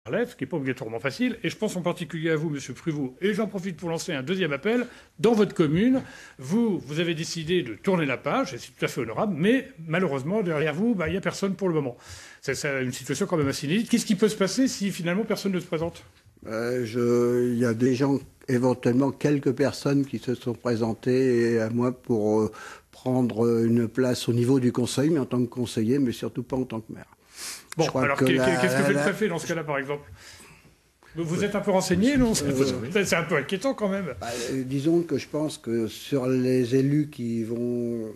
ce qui n'est pas obligatoirement facile, et je pense en particulier à vous, Monsieur Pruvot, et j'en profite pour lancer un deuxième appel. Dans votre commune, vous avez décidé de tourner la page, et c'est tout à fait honorable, mais malheureusement, derrière vous, il n'y a personne pour le moment. C'est une situation quand même assez inédite. Qu'est-ce qui peut se passer si finalement personne ne se présente ? Il y a des gens, éventuellement quelques personnes qui se sont présentées à moi pour prendre une place au niveau du conseil, mais en tant que conseiller, mais surtout pas en tant que maire. Bon, alors qu'est-ce que fait le préfet dans ce cas-là, par exemple ? Vous êtes un peu renseigné, non ? C'est un peu inquiétant quand même. Disons que je pense que sur les élus qui vont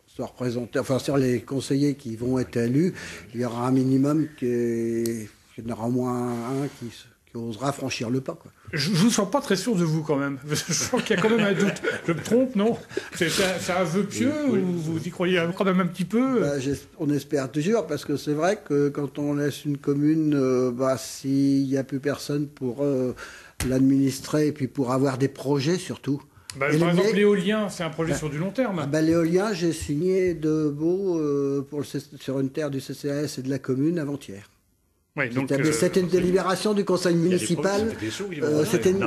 se représenter, enfin sur les conseillers qui vont être élus, il y aura un minimum qu'il y en aura au moins un qui osera franchir le pas, quoi. Je ne vous sens pas très sûr de vous, quand même. Je sens qu'il y a quand même un doute. Je me trompe, non ? C'est un vœu pieux ou vous y croyez quand même un petit peu ? On espère toujours, parce que c'est vrai que quand on laisse une commune, s'il n'y a plus personne pour l'administrer et puis pour avoir des projets surtout. Par exemple, l'éolien, c'est un projet sur du long terme. L'éolien, j'ai signé de beau sur une terre du CCAS et de la commune avant-hier. Oui, c'était une délibération du conseil municipal. C'était une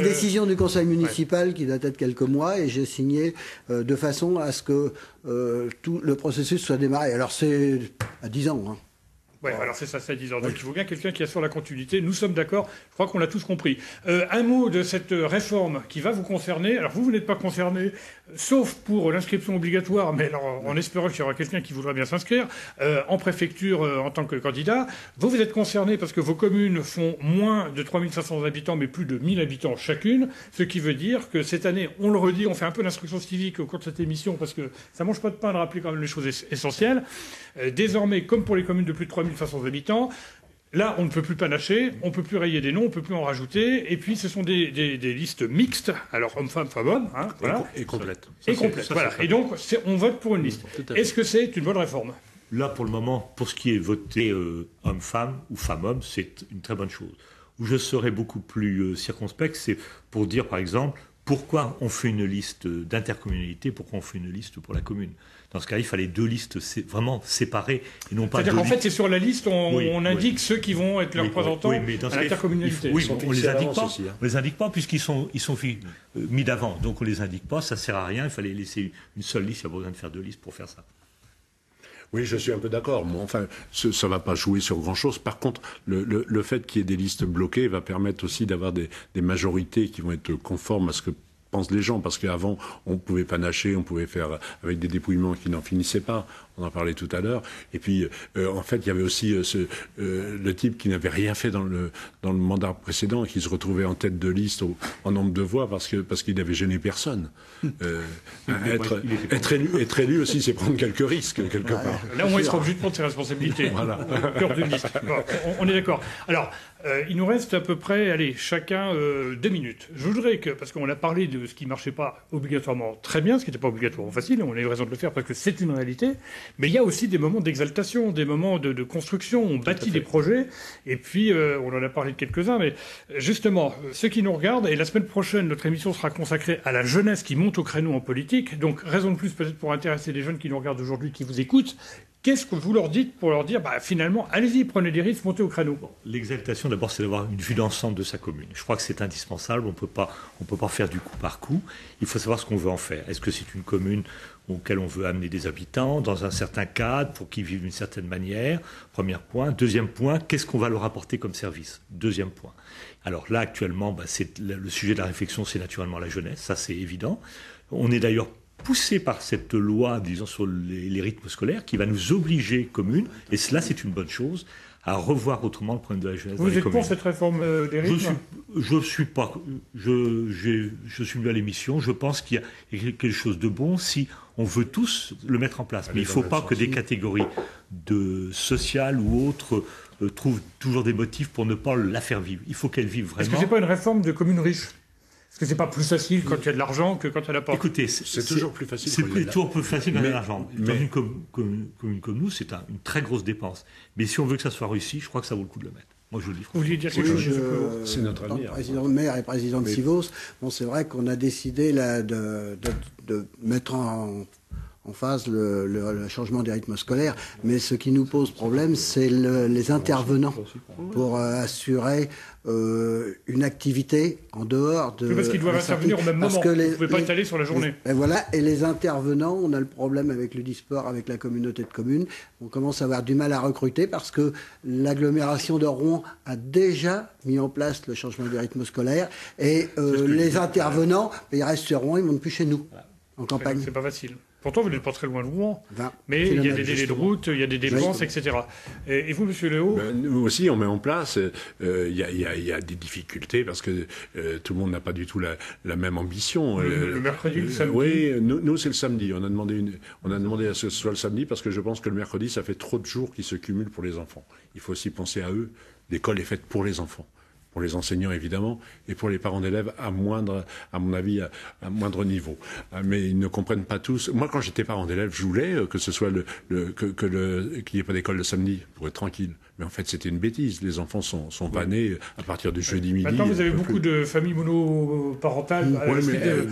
décision du conseil municipal qui date de quelques mois et j'ai signé de façon à ce que tout le processus soit démarré. Alors c'est à 10 ans. Hein. Oui, alors c'est ça, c'est à 10 ans. Donc il faut bien quelqu'un qui assure la continuité. Nous sommes d'accord, je crois qu'on l'a tous compris. Un mot de cette réforme qui va vous concerner. Alors vous n'êtes pas concerné, sauf pour l'inscription obligatoire, mais alors, en espérant qu'il y aura quelqu'un qui voudra bien s'inscrire, en préfecture en tant que candidat. Vous êtes concerné parce que vos communes font moins de 3500 habitants, mais plus de 1000 habitants chacune, ce qui veut dire que cette année, on le redit, on fait un peu d'instruction civique au cours de cette émission, parce que ça mange pas de pain de rappeler quand même les choses essentielles. Désormais, comme pour les communes de plus de 3500 habitants, là, on ne peut plus panacher, on ne peut plus rayer des noms, on ne peut plus en rajouter. Et puis, ce sont des listes mixtes, alors homme-femme, femme-homme. Hein, voilà. Et complètes. Et complètes, voilà. Et donc, on vote pour une liste. Est-ce que c'est une bonne réforme ? Là, pour le moment, pour ce qui est voté homme-femme ou femme-homme, c'est une très bonne chose. Où je serais beaucoup plus circonspect, c'est pour dire, par exemple, pourquoi on fait une liste d'intercommunalité, pourquoi on fait une liste pour la commune. Dans ce cas, il fallait deux listes vraiment séparées et non pas deux listes. C'est-à-dire qu'en fait, c'est sur la liste, on indique ceux qui vont être les représentants à l'intercommunalité. Oui, on ne les indique pas. Aussi, hein. On les indique pas puisqu'ils sont mis d'avant. Donc on les indique pas, ça sert à rien. Il fallait laisser une seule liste. Il n'y a pas besoin de faire deux listes pour faire ça. Oui, je suis un peu d'accord. Bon, enfin, ça ne va pas jouer sur grand-chose. Par contre, le fait qu'il y ait des listes bloquées va permettre aussi d'avoir des majorités qui vont être conformes à ce que pensent les gens. Parce qu'avant, on pouvait panacher, on pouvait faire avec des dépouillements qui n'en finissaient pas. On en parlait tout à l'heure. Et puis, en fait, il y avait aussi le type qui n'avait rien fait dans le mandat précédent et qui se retrouvait en tête de liste en nombre de voix parce qu'il n'avait gêné personne. Être élu aussi, c'est prendre quelques risques, quelque part. Là, au moins, il sera obligé de prendre ses responsabilités. Voilà. Cœur d'une liste. Bon, on est d'accord. Alors, il nous reste à peu près, chacun 2 minutes. Je voudrais parce qu'on a parlé de ce qui ne marchait pas obligatoirement très bien, ce qui n'était pas obligatoirement facile, on a eu raison de le faire parce que c'est une réalité, mais il y a aussi des moments d'exaltation, des moments de construction, on bâtit des projets, et puis on en a parlé de quelques-uns, mais justement, ceux qui nous regardent, et la semaine prochaine, notre émission sera consacrée à la jeunesse qui monte au créneau en politique, donc raison de plus peut-être pour intéresser les jeunes qui nous regardent aujourd'hui, qui vous écoutent. Qu'est-ce que vous leur dites pour leur dire, finalement, allez-y, prenez des risques, montez au créneau ? L'exaltation, d'abord, c'est d'avoir une vue d'ensemble de sa commune. Je crois que c'est indispensable. On peut pas faire du coup par coup. Il faut savoir ce qu'on veut en faire. Est-ce que c'est une commune auquel on veut amener des habitants dans un certain cadre pour qu'ils vivent d'une certaine manière ? Premier point. Deuxième point, qu'est-ce qu'on va leur apporter comme service ? Deuxième point. Alors là, actuellement, c'est le sujet de la réflexion, c'est naturellement la jeunesse. Ça, c'est évident. On est d'ailleurs poussé par cette loi, disons, sur les rythmes scolaires, qui va nous obliger, communes, et cela c'est une bonne chose, à revoir autrement le problème de la jeunesse. Vous êtes pour cette réforme des rythmes ? Je suis venu à l'émission, je pense qu'il y a quelque chose de bon si on veut tous le mettre en place. Mais il ne faut pas que des catégories sociales ou autres trouvent toujours des motifs pour ne pas la faire vivre. Il faut qu'elle vive vraiment. Est-ce que ce n'est pas une réforme de communes riches ? Est-ce que c'est pas plus facile quand il y a de l'argent que quand il n'y en a pas ? Écoutez, c'est toujours plus facile. C'est toujours plus facile quand il y a de l'argent. Dans une commune comme nous, c'est une très grosse dépense. Mais si on veut que ça soit réussi, je crois que ça vaut le coup de le mettre. Moi, je le dis. Vous vouliez dire quelque chose ? C'est notre avenir. Président de maire et président de Civos, c'est vrai qu'on a décidé là, de mettre en en phase le changement des rythmes scolaires. Mais ce qui nous pose problème, c'est les intervenants pour assurer une activité en dehors de... Parce qu'ils doivent intervenir au même moment, vous ne pouvez pas étaler sur la journée. Et voilà, et les intervenants, on a le problème avec le Disport, avec la communauté de communes, on commence à avoir du mal à recruter parce que l'agglomération de Rouen a déjà mis en place le changement du rythme scolaire et les intervenants, ils restent sur Rouen, ils ne montent plus chez nous, en campagne. C'est pas facile. Pourtant, vous n'êtes pas très loin de Rouen, 20 mais il y a des délais de justement. route, il y a des dépenses, etc. Et vous, Monsieur Léo? Nous aussi, on met en place. Il y a des difficultés parce que tout le monde n'a pas du tout la même ambition. Le mercredi, le samedi. Oui, nous c'est le samedi. On a demandé à ce que ce soit le samedi parce que je pense que le mercredi, ça fait trop de jours qui se cumulent pour les enfants. Il faut aussi penser à eux. L'école est faite pour les enfants. Pour les enseignants évidemment, et pour les parents d'élèves à mon avis, à moindre niveau. Mais ils ne comprennent pas tous. Moi, quand j'étais parent d'élèves, je voulais que ce soit qu'il n'y ait pas d'école le samedi pour être tranquille. Mais en fait, c'était une bêtise. Les enfants sont vannés à partir du jeudi midi. Maintenant, vous avez beaucoup de familles monoparentales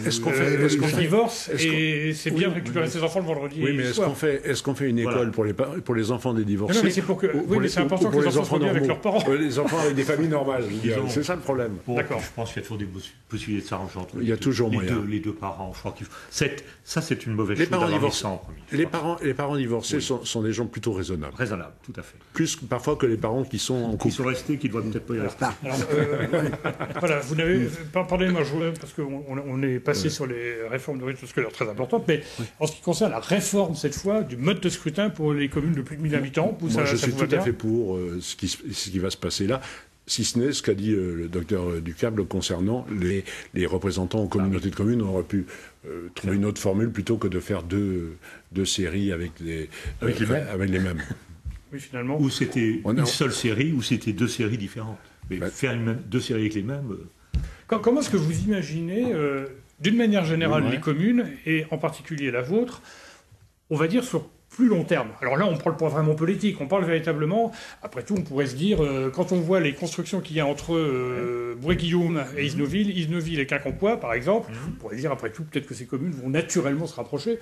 est-ce qu'on fait divorce et c'est bien de récupérer ses enfants le vendredi. Oui, mais est-ce qu'on fait une école pour les enfants des divorcés? Non, mais c'est pour que. Oui, mais c'est important que les enfants soient bien avec leurs parents. Les enfants avec des familles normales. C'est ça le problème. D'accord. Je pense qu'il y a toujours des possibilités de s'arranger entre il y a toujours moyen. Les deux parents. Je crois ça, c'est une mauvaise les chose. Parents divorcés, les parents divorcés oui. sont des gens plutôt raisonnables. Raisonnables, tout à fait. Plus parfois que les parents qui sont en couple. Qui sont restés, qui ne doivent peut-être pas y rester. Alors, voilà, vous n'avez. Pardonnez-moi, parce qu'on est passé sur les réformes de rythme scolaire très importantes, mais en ce qui concerne la réforme, cette fois, du mode de scrutin pour les communes de plus de 1000 habitants, moi, je suis tout à fait pour ce qui va se passer là. Si ce n'est ce qu'a dit le docteur Ducable concernant les représentants aux communautés de communes, on aurait pu trouver une autre formule plutôt que de faire deux séries avec les mêmes. Oui, finalement. Ou c'était une seule série, ou c'était deux séries différentes. Mais faire deux séries avec les mêmes... Comment est-ce que vous imaginez, d'une manière générale, les communes, et en particulier la vôtre, on va dire sur plus long terme? Alors là, on parle pas vraiment politique, on parle véritablement, après tout, on pourrait se dire, quand on voit les constructions qu'il y a entre Bois-Guillaume et Isnoville et Quincampoix, par exemple, on pourrait dire, après tout, peut-être que ces communes vont naturellement se rapprocher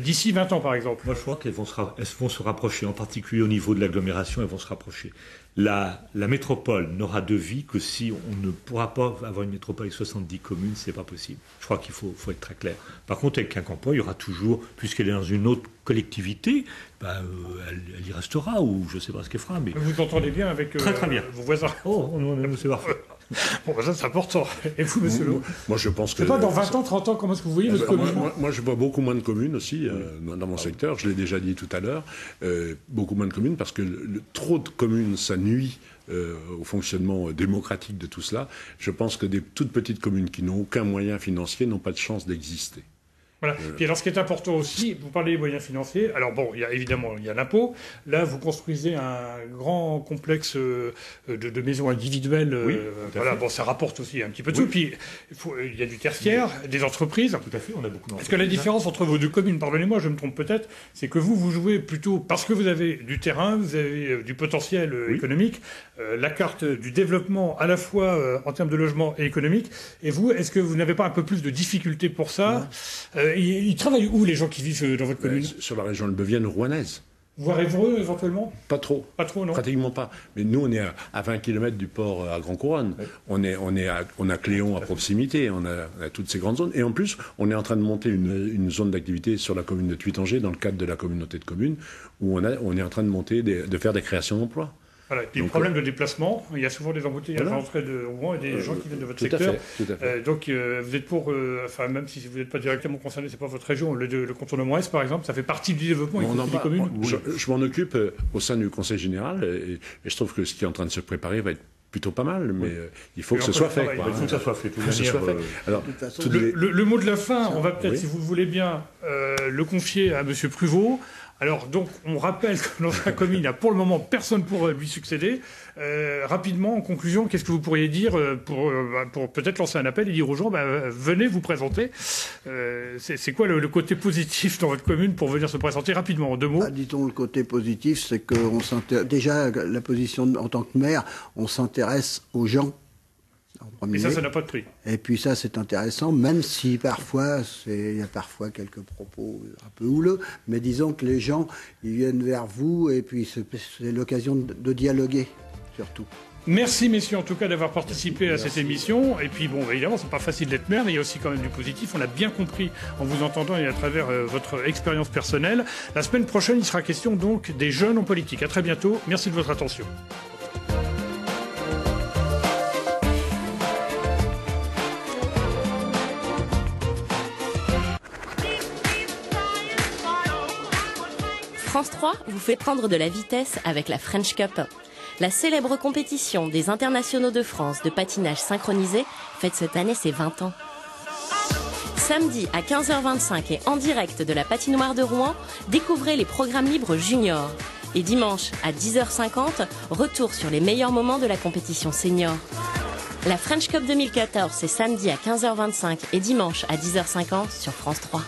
d'ici 20 ans, par exemple. Moi, je crois qu'elles vont se rapprocher, en particulier au niveau de l'agglomération, elles vont se rapprocher. La métropole n'aura de vie que si on ne pourra pas avoir une métropole avec 70 communes, c'est pas possible. Je crois qu'il faut être très clair. Par contre, avec Quincampoix, il y aura toujours, puisqu'elle est dans une autre collectivité, elle y restera, ou je ne sais pas ce qu'elle fera. Mais vous entendez bien avec très bien. Vos voisins? Oh, c'est parfait. Bon, ça, c'est important. Et vous, monsieur Léo? Moi, je pense que... Je sais pas, dans 20 ans, 30 ans, comment est-ce que vous voyez votre commune? Moi, je vois beaucoup moins de communes aussi dans mon secteur. Je l'ai déjà dit tout à l'heure. Beaucoup moins de communes parce que trop de communes, ça nuit au fonctionnement démocratique de tout cela. Je pense que des toutes petites communes qui n'ont aucun moyen financier n'ont pas de chance d'exister. Voilà. Puis alors, ce qui est important aussi, vous parlez des moyens financiers. Alors bon, il y a l'impôt. Là, vous construisez un grand complexe de maisons individuelles. Voilà. Bon, ça rapporte aussi un petit peu de sous. Puis il y a du tertiaire, des entreprises. Tout à fait. On a beaucoup d'entreprises. Parce que la différence entre vos deux communes, pardonnez-moi, je me trompe peut-être, c'est que vous jouez plutôt parce que vous avez du terrain, vous avez du potentiel économique, la carte du développement à la fois en termes de logement et économique. Et vous, est-ce que vous n'avez pas un peu plus de difficultés pour ça? Ils travaillent où, les gens qui vivent dans votre commune? Sur la région Lebevienne rouennaise. Voire Évreux, éventuellement? Pas trop. Pas trop, non? Pratiquement pas. Mais nous, on est à 20 km du port à Grand Couronne. Oui. On a Cléon à proximité. On a toutes ces grandes zones. Et en plus, on est en train de monter une zone d'activité sur la commune de Tuitanger dans le cadre de la communauté de communes où on est en train de monter, de faire des créations d'emplois. Voilà, et puis le problème de déplacement, il y a souvent des embouteillages à l'entrée de Rouen et des gens qui viennent de votre secteur. Tout à fait. Donc vous êtes pour, même si vous n'êtes pas directement concerné, c'est pas votre région, le contournement Est par exemple, ça fait partie du développement des communes. Je m'en occupe au sein du Conseil général et je trouve que ce qui est en train de se préparer va être plutôt pas mal, mais il faut que ce soit fait. Il faut que ça soit fait. Alors, le mot de la fin, on va peut-être, si vous le voulez bien, le confier à M. Pruvot. Alors, donc, on rappelle que dans la commune, il n'y a pour le moment personne pour lui succéder. Rapidement, en conclusion, qu'est-ce que vous pourriez dire pour peut-être lancer un appel et dire aux gens, venez vous présenter. C'est quoi le côté positif dans votre commune pour venir se présenter rapidement, en deux mots? Dit-on, le côté positif, c'est que déjà, la position en tant que maire, on s'intéresse aux gens. en premier. Et ça n'a pas de prix. Et puis ça, c'est intéressant, même si parfois, il y a parfois quelques propos un peu houleux, mais disons que les gens, ils viennent vers vous, et puis c'est l'occasion de dialoguer, surtout. Merci messieurs en tout cas d'avoir participé à cette émission. Et puis bon, évidemment, c'est pas facile d'être maire, mais il y a aussi quand même du positif. On l'a bien compris en vous entendant et à travers votre expérience personnelle. La semaine prochaine, il sera question donc des jeunes en politique. À très bientôt. Merci de votre attention. France 3 vous fait prendre de la vitesse avec la French Cup. La célèbre compétition des internationaux de France de patinage synchronisé fête cette année ses 20 ans. Samedi à 15h25 et en direct de la patinoire de Rouen, découvrez les programmes libres juniors. Et dimanche à 10h50, retour sur les meilleurs moments de la compétition senior. La French Cup 2014, c'est samedi à 15h25 et dimanche à 10h50 sur France 3.